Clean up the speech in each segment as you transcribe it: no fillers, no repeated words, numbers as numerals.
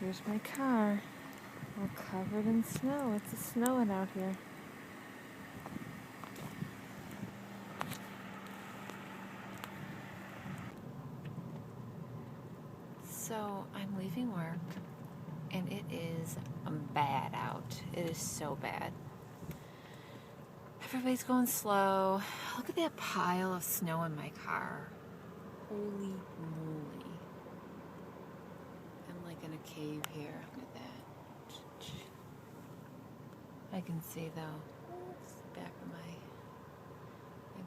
Here's my car, all covered in snow. It's snowing out here. So I'm leaving work, and it is bad out. It is so bad. Everybody's going slow. Look at that pile of snow in my car. Holy moly. I'm like in a cave here. Look at that. I can see though. It's the back of my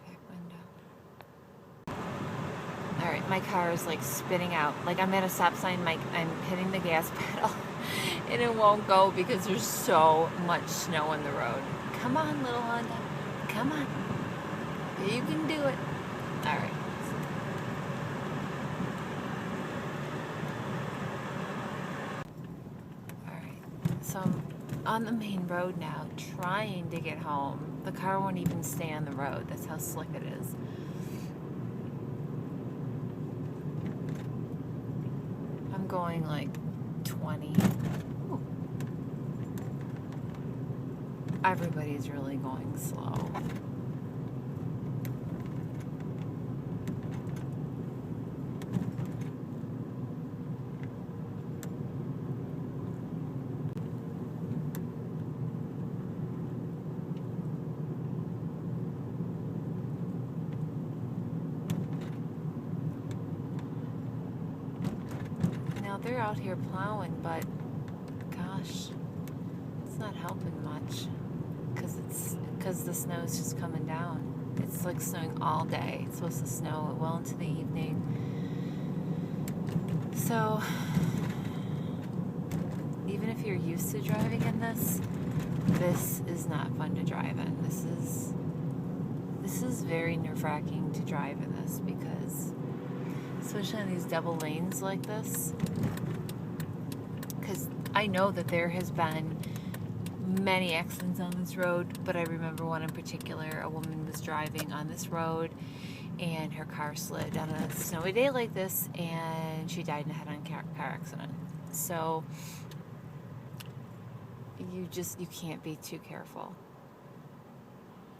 back window. Alright, my car is like spitting out. Like I'm at a stop sign, I'm hitting the gas pedal and it won't go because there's so much snow on the road. Come on, little Honda. Come on. You can do it. Alright. Alright. So I'm on the main road now, trying to get home. The car won't even stay on the road. That's how slick it is. I'm going like 20. Ooh. Everybody's really going slow. Now they're out here plowing, but gosh, it's not helping much because the snow's just coming down. It's like snowing all day. It's supposed to snow well into the evening. So even if you're used to driving in this is not fun to drive in. This is very nerve-wracking to drive in this because especially on these double lanes like this, because I know that there has been many accidents on this road, but I remember one in particular. A woman was driving on this road and her car slid on a snowy day like this and she died in a head-on car accident. So you can't be too careful.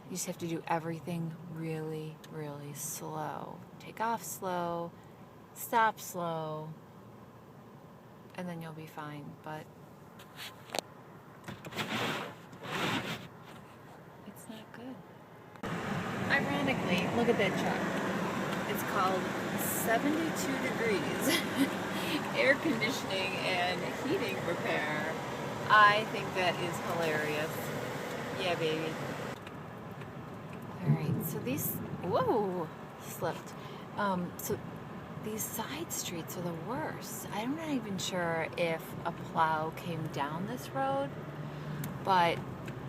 You just have to do everything really, really slow. Take off slow, stop slow, and then you'll be fine. But it's not good. Ironically, look at that truck. It's called 72 Degrees Air Conditioning and Heating Repair. I think that is hilarious. Yeah, baby. Alright, so these, whoa, slipped. So these side streets are the worst. I'm not even sure if a plow came down this road, but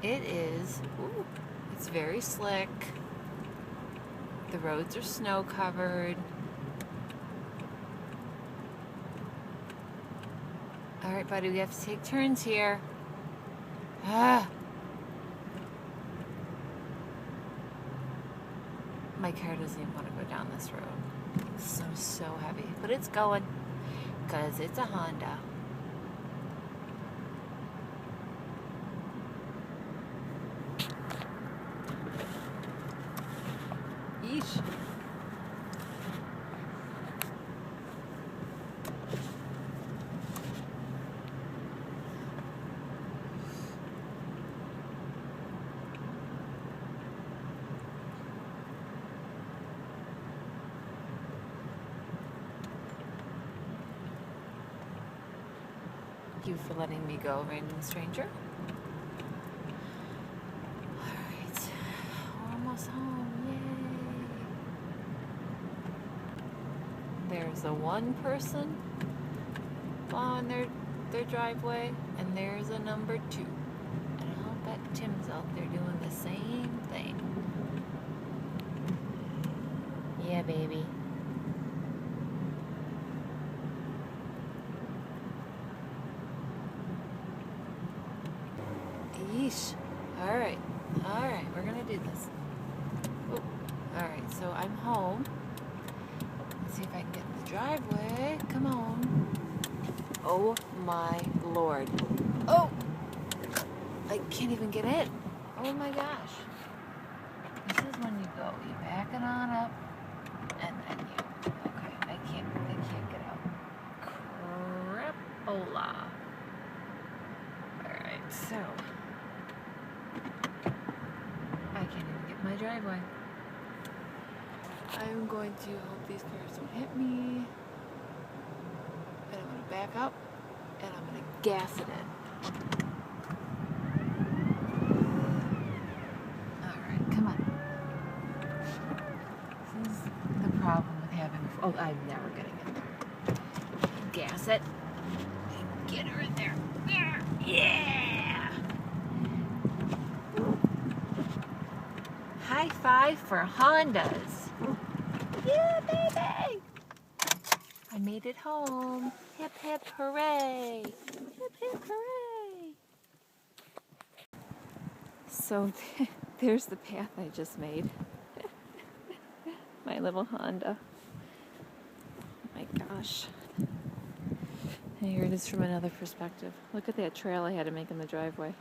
it is, ooh, it's very slick. The roads are snow covered. Alright, buddy, we have to take turns here. My car doesn't even want to go down this road. It's so heavy. But it's going, because it's a Honda. Yeesh. Thank you for letting me go, random stranger. Alright, we're almost home, yay! There's a one person plowing their driveway, and there's a number 2. And I'll bet Tim's out there doing the same thing. Yeah, baby. Yeesh. Alright, we're gonna do this. Alright, so I'm home. Let's see if I can get in the driveway. Come on. Oh my Lord. Oh! I can't even get in. Oh my gosh. This is when you go. You back it on up, and then you. Okay, I can't get out. Crapola. Alright, so. I can't even get in my driveway. I'm going to hope these cars don't hit me. And I'm going to back up, and I'm going to gas it in. Alright, come on. This is the problem with having... Oh, I'm never getting in there. Gas it. Get her in there. Yeah! High five for Hondas. Yeah, baby! I made it home. Hip, hip, hooray! Hip, hip, hooray! So there's the path I just made. My little Honda. Oh my gosh. And here it is from another perspective. Look at that trail I had to make in the driveway.